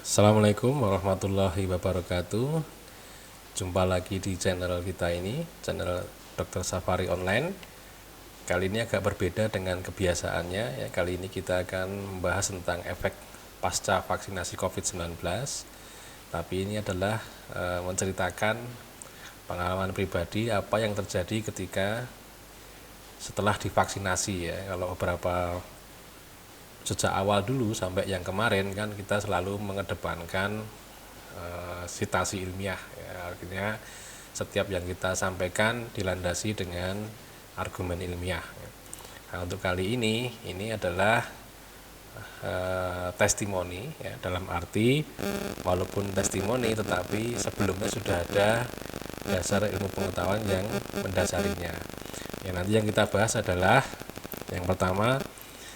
Assalamualaikum warahmatullahi wabarakatuh. Jumpa lagi di channel kita ini, channel Dr. Safari Online. Kali ini agak berbeda dengan kebiasaannya ya. Kali ini kita akan membahas tentang efek pasca vaksinasi COVID-19. Tapi ini adalah menceritakan pengalaman pribadi apa yang terjadi ketika setelah divaksinasi ya. Kalau beberapa sejak awal dulu sampai yang kemarin kan kita selalu mengedepankan sitasi ilmiah ya, artinya setiap yang kita sampaikan dilandasi dengan argumen ilmiah. Nah, untuk kali ini adalah testimoni ya, dalam arti walaupun testimoni tetapi sebelumnya sudah ada dasar ilmu pengetahuan yang mendasarinya. Ya, nanti yang kita bahas adalah yang pertama,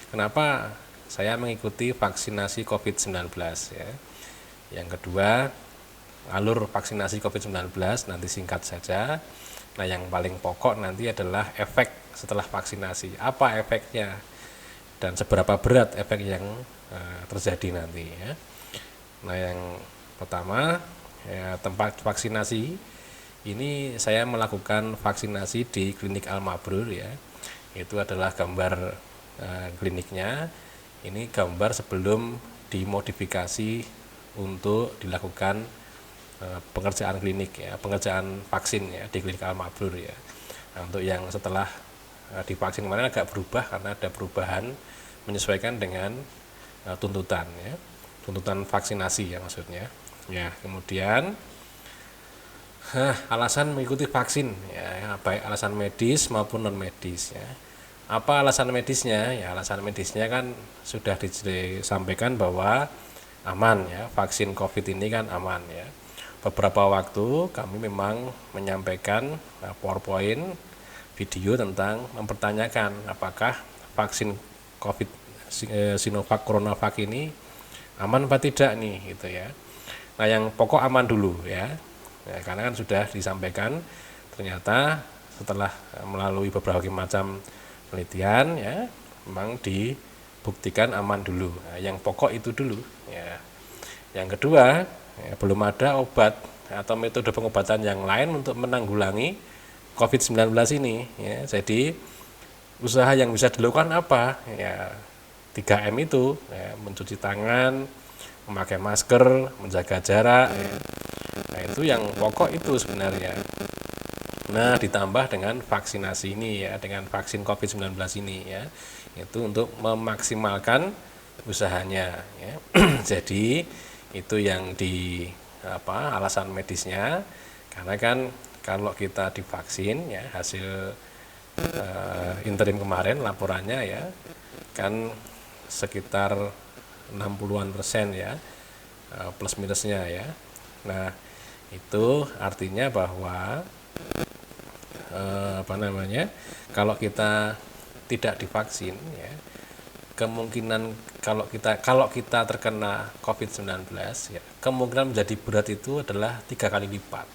kenapa saya mengikuti vaksinasi COVID-19 ya. Yang kedua, alur vaksinasi COVID-19 nanti singkat saja. Nah, yang paling pokok nanti adalah efek setelah vaksinasi. Apa efeknya dan seberapa berat efek yang terjadi nanti ya. Nah, yang pertama ya, tempat vaksinasi ini saya melakukan vaksinasi di Klinik Al-Mabrur ya. Itu adalah gambar kliniknya. Ini gambar sebelum dimodifikasi untuk dilakukan pengerjaan klinik ya, pengerjaan vaksin ya di Klinik Al-Mabrur ya. Nah, untuk yang setelah divaksin kemarin agak berubah karena ada perubahan menyesuaikan dengan tuntutan ya, tuntutan vaksinasi ya maksudnya. Ya, kemudian alasan mengikuti vaksin ya, baik alasan medis maupun non medis ya. Apa alasan medisnya? Ya, alasan medisnya kan sudah disampaikan bahwa aman ya, vaksin COVID ini kan aman ya. Beberapa waktu kami memang menyampaikan PowerPoint video tentang mempertanyakan apakah vaksin COVID Sinovac CoronaVac ini aman apa tidak nih gitu ya. Nah, yang pokok aman dulu ya. Ya, karena kan sudah disampaikan ternyata setelah melalui berbagai macam penelitian ya memang dibuktikan aman dulu. Nah, yang pokok itu dulu ya. Yang kedua ya, belum ada obat atau metode pengobatan yang lain untuk menanggulangi COVID-19 ini ya. Jadi usaha yang bisa dilakukan apa ya, 3M itu ya, mencuci tangan, memakai masker, menjaga jarak ya. Nah, itu yang pokok itu sebenarnya. Nah, ditambah dengan vaksinasi ini ya, dengan vaksin COVID-19 ini ya, itu untuk memaksimalkan usahanya ya. Jadi itu yang di alasan medisnya, karena kan kalau kita divaksin ya, hasil interim kemarin laporannya ya kan sekitar 60-an% ya, plus minusnya ya. Nah, itu artinya bahwa kalau kita tidak divaksin ya, kemungkinan kalau kita terkena COVID-19 ya, kemungkinan menjadi berat itu adalah 3 kali lipat.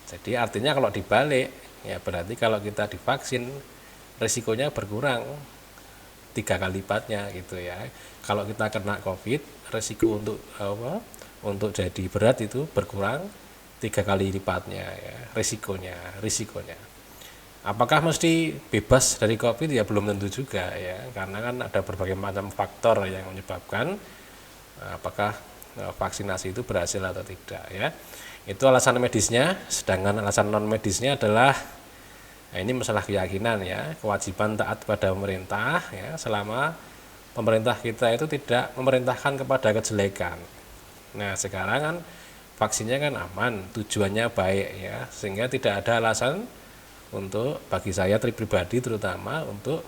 Jadi artinya kalau dibalik ya, berarti kalau kita divaksin risikonya berkurang 3 kali lipatnya gitu ya. Kalau kita kena COVID, risiko untuk jadi berat itu berkurang 3 kali lipatnya ya, risikonya. Apakah mesti bebas dari COVID? Ya belum tentu juga ya, karena kan ada berbagai macam faktor yang menyebabkan apakah vaksinasi itu berhasil atau tidak ya. Itu alasan medisnya. Sedangkan alasan non medisnya adalah ini masalah keyakinan ya, kewajiban taat pada pemerintah ya, selama pemerintah kita itu tidak memerintahkan kepada kejelekan. Nah, sekarang kan vaksinnya kan aman, tujuannya baik ya, sehingga tidak ada alasan untuk bagi saya pribadi terutama untuk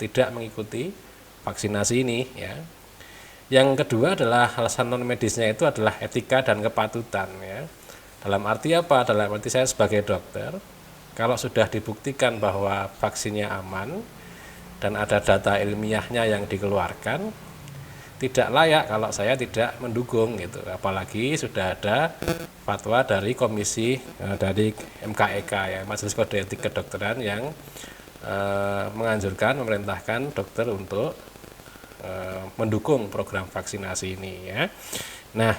tidak mengikuti vaksinasi ini ya. Yang kedua adalah alasan non medisnya itu adalah etika dan kepatutan ya. Dalam arti apa? Dalam arti saya sebagai dokter, kalau sudah dibuktikan bahwa vaksinnya aman dan ada data ilmiahnya yang dikeluarkan, tidak layak kalau saya tidak mendukung gitu. Apalagi sudah ada fatwa dari komisi dari MKEK ya, Majelis Kode Etik Kedokteran, yang menganjurkan, memerintahkan dokter untuk mendukung program vaksinasi ini ya. Nah,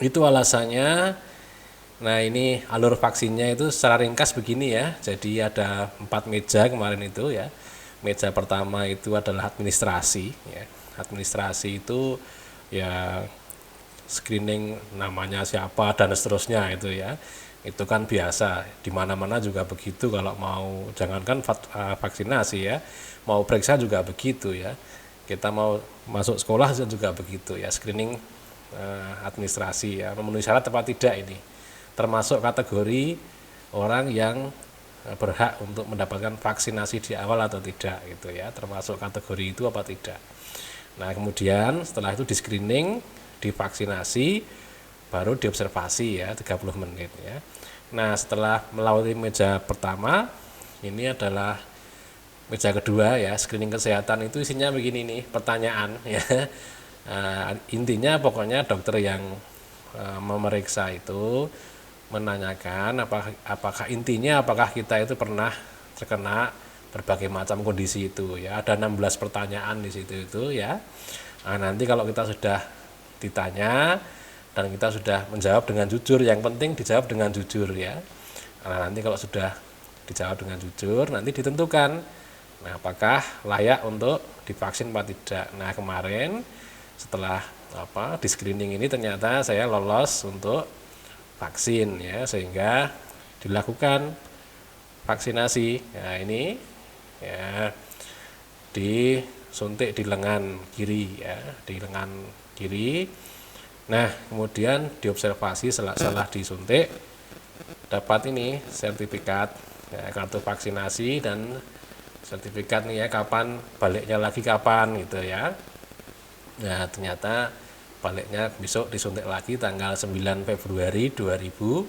Itu alasannya. Nah, ini alur vaksinnya itu secara ringkas begini ya. Jadi ada 4 meja kemarin itu ya. Meja pertama itu adalah administrasi ya. Administrasi itu ya screening namanya siapa dan seterusnya itu ya. Itu kan biasa, di mana-mana juga begitu kalau mau, jangankan vaksinasi ya, mau periksa juga begitu ya. Kita mau masuk sekolah juga begitu ya, screening administrasi ya, memenuhi syarat apa tidak ini. Termasuk kategori orang yang berhak untuk mendapatkan vaksinasi di awal atau tidak gitu ya, termasuk kategori itu apa tidak. Nah, kemudian setelah itu di screening, divaksinasi, baru diobservasi ya 30 menit ya. Nah, setelah melewati meja pertama, ini adalah meja kedua ya, screening kesehatan. Itu isinya begini nih, pertanyaan ya. Intinya pokoknya dokter yang memeriksa itu menanyakan apakah intinya apakah kita itu pernah terkena berbagai macam kondisi itu ya. Ada 16 pertanyaan di situ itu ya. Nah, nanti kalau kita sudah ditanya dan kita sudah menjawab dengan jujur, yang penting dijawab dengan jujur ya. Nah, nanti kalau sudah dijawab dengan jujur, nanti ditentukan nah apakah layak untuk divaksin atau tidak. Nah, kemarin setelah di screening ini ternyata saya lolos untuk vaksin ya, sehingga dilakukan vaksinasi. Nah, ini ya disuntik di lengan kiri ya, di lengan kiri. Nah, kemudian diobservasi setelah disuntik dapat ini sertifikat ya, kartu vaksinasi dan sertifikat nih ya, kapan baliknya lagi kapan gitu ya. Nah, ternyata baliknya besok disuntik lagi tanggal 9 Februari 2021.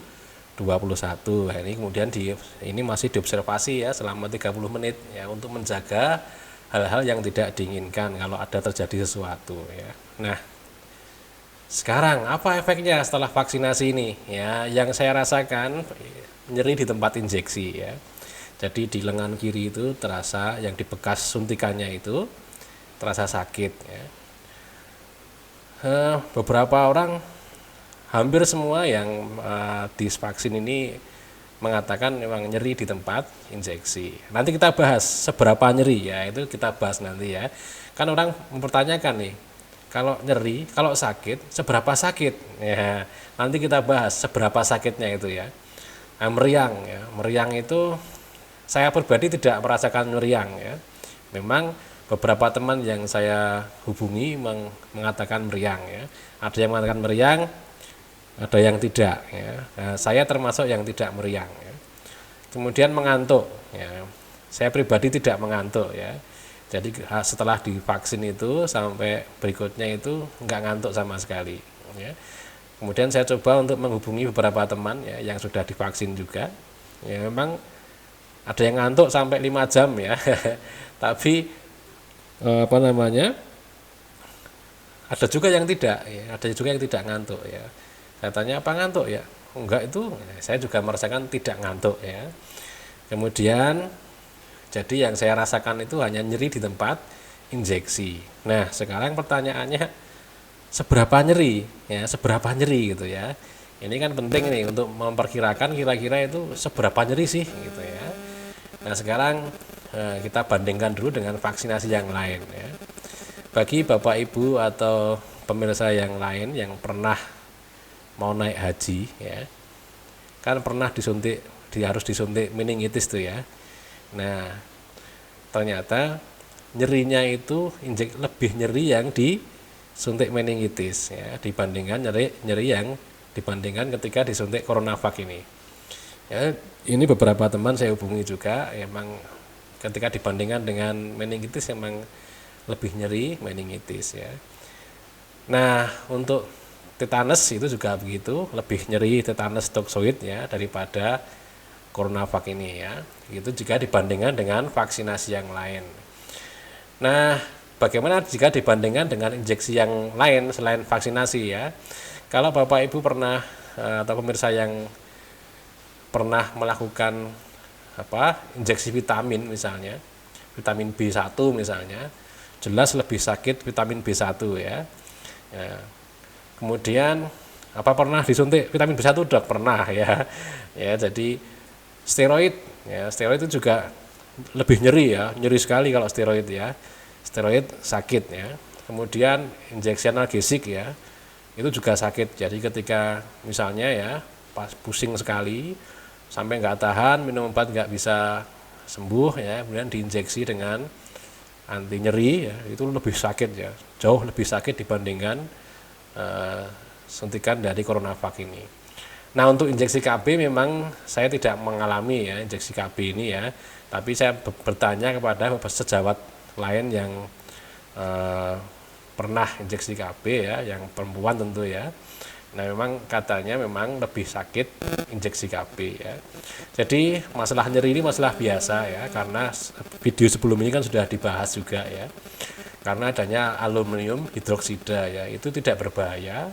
Nah, ini kemudian ini masih diobservasi ya selama 30 menit ya, untuk menjaga hal-hal yang tidak diinginkan kalau ada terjadi sesuatu ya. Nah, sekarang apa efeknya setelah vaksinasi ini ya? Yang saya rasakan nyeri di tempat injeksi ya. Jadi di lengan kiri itu terasa, yang di bekas suntikannya itu terasa sakit ya. Beberapa orang, hampir semua yang divaksin ini mengatakan memang nyeri di tempat injeksi. Nanti kita bahas seberapa nyeri ya, itu kita bahas nanti ya. Kan orang mempertanyakan nih, kalau nyeri, kalau sakit, seberapa sakit? Ya, nanti kita bahas seberapa sakitnya itu ya. Nah, meriang ya, meriang itu saya pribadi tidak merasakan meriang ya. Memang beberapa teman yang saya hubungi mengatakan meriang ya. Ada yang mengatakan meriang, ada yang tidak ya. Nah, saya termasuk yang tidak meriang ya. Kemudian mengantuk ya. Saya pribadi tidak mengantuk ya. Jadi setelah divaksin itu sampai berikutnya itu enggak ngantuk sama sekali ya. Kemudian saya coba untuk menghubungi beberapa teman ya yang sudah divaksin juga. Ya, memang ada yang ngantuk sampai 5 jam ya. Tapi ada juga yang tidak ya, ada juga yang tidak ngantuk ya. Saya tanya, apa ngantuk ya? Enggak, itu saya juga merasakan tidak ngantuk ya. Kemudian jadi yang saya rasakan itu hanya nyeri di tempat injeksi. Nah, sekarang pertanyaannya seberapa nyeri ya, seberapa nyeri gitu ya. Ini kan penting nih untuk memperkirakan kira-kira itu seberapa nyeri sih gitu ya. Nah, sekarang kita bandingkan dulu dengan vaksinasi yang lain ya. Bagi Bapak Ibu atau pemirsa yang lain yang pernah mau naik haji ya, kan pernah harus disuntik meningitis tuh ya. Nah, ternyata nyerinya itu lebih nyeri yang disuntik meningitis ya, dibandingkan nyeri yang dibandingkan ketika disuntik CoronaVac ini. Ya, ini beberapa teman saya hubungi juga, emang ketika dibandingkan dengan meningitis emang lebih nyeri meningitis ya. Nah, untuk tetanus itu juga begitu, lebih nyeri tetanus toksoid ya daripada CoronaVac ini ya. Itu jika dibandingkan dengan vaksinasi yang lain. Nah, bagaimana jika dibandingkan dengan injeksi yang lain selain vaksinasi ya? Kalau Bapak Ibu pernah atau pemirsa yang pernah melakukan injeksi vitamin misalnya, vitamin B1 misalnya, jelas lebih sakit vitamin B1 ya. Ya. Kemudian Apa pernah disuntik vitamin B1 Dok? Pernah ya. Ya, jadi steroid ya, steroid itu juga lebih nyeri ya, nyeri sekali kalau steroid ya. Steroid sakit ya. Kemudian injeksi analgesik ya, itu juga sakit. Jadi ketika misalnya ya pas pusing sekali sampai nggak tahan minum obat nggak bisa sembuh ya, kemudian diinjeksi dengan anti nyeri ya, itu lebih sakit ya, jauh lebih sakit dibandingkan suntikan dari CoronaVac ini. Nah, untuk injeksi KB memang saya tidak mengalami ya injeksi KB ini ya, tapi saya bertanya kepada sejawat lain yang pernah injeksi KB ya, yang perempuan tentu ya. Nah, memang katanya memang lebih sakit injeksi KB ya. Jadi masalah nyeri ini masalah biasa ya, karena video sebelum ini kan sudah dibahas juga ya. Karena adanya aluminium hidroksida ya, itu tidak berbahaya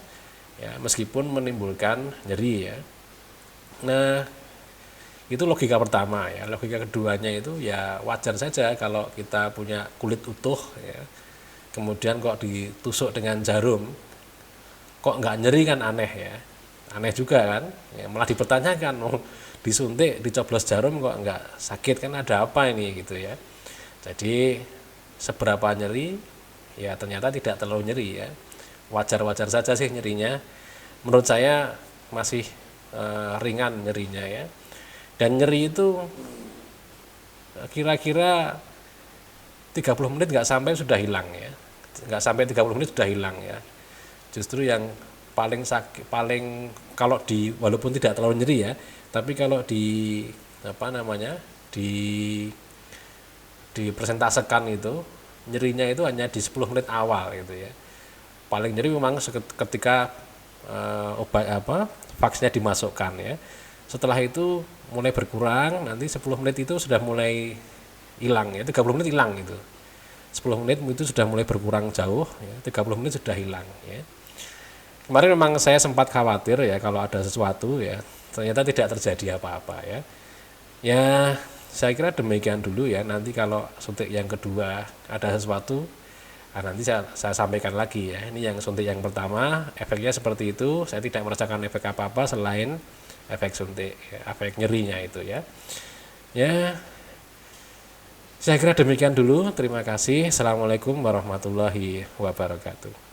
ya, meskipun menimbulkan nyeri ya. Nah, itu logika pertama ya. Logika keduanya itu ya wajar saja kalau kita punya kulit utuh ya, kemudian kok ditusuk dengan jarum kok nggak nyeri, kan aneh ya, aneh juga kan ya, malah dipertanyakan mau disuntik dicoblos jarum kok nggak sakit, kan ada apa ini gitu ya. Jadi seberapa nyeri ya, ternyata tidak terlalu nyeri ya, wajar-wajar saja sih nyerinya, menurut saya masih ringan nyerinya ya. Dan nyeri itu kira-kira 30 menit nggak sampai sudah hilang ya, nggak sampai 30 menit sudah hilang ya. Justru yang paling sakit, paling kalau di walaupun tidak terlalu nyeri ya, tapi kalau di apa namanya dipresentasekan itu nyerinya itu hanya di 10 menit awal gitu ya. Paling nyeri memang ketika obat vaksinnya dimasukkan ya. Setelah itu mulai berkurang, nanti 10 menit itu sudah mulai hilang ya, 30 menit hilang itu. 10 menit itu sudah mulai berkurang jauh ya, 30 menit sudah hilang ya. Kemarin memang saya sempat khawatir ya kalau ada sesuatu ya, ternyata tidak terjadi apa-apa ya. Ya, saya kira demikian dulu ya. Nanti kalau suntik yang kedua ada sesuatu, nanti saya sampaikan lagi ya. Ini yang suntik yang pertama, efeknya seperti itu. Saya tidak merasakan efek apa-apa selain efek suntik, ya, efek nyerinya itu ya. Ya, saya kira demikian dulu. Terima kasih. Assalamualaikum warahmatullahi wabarakatuh.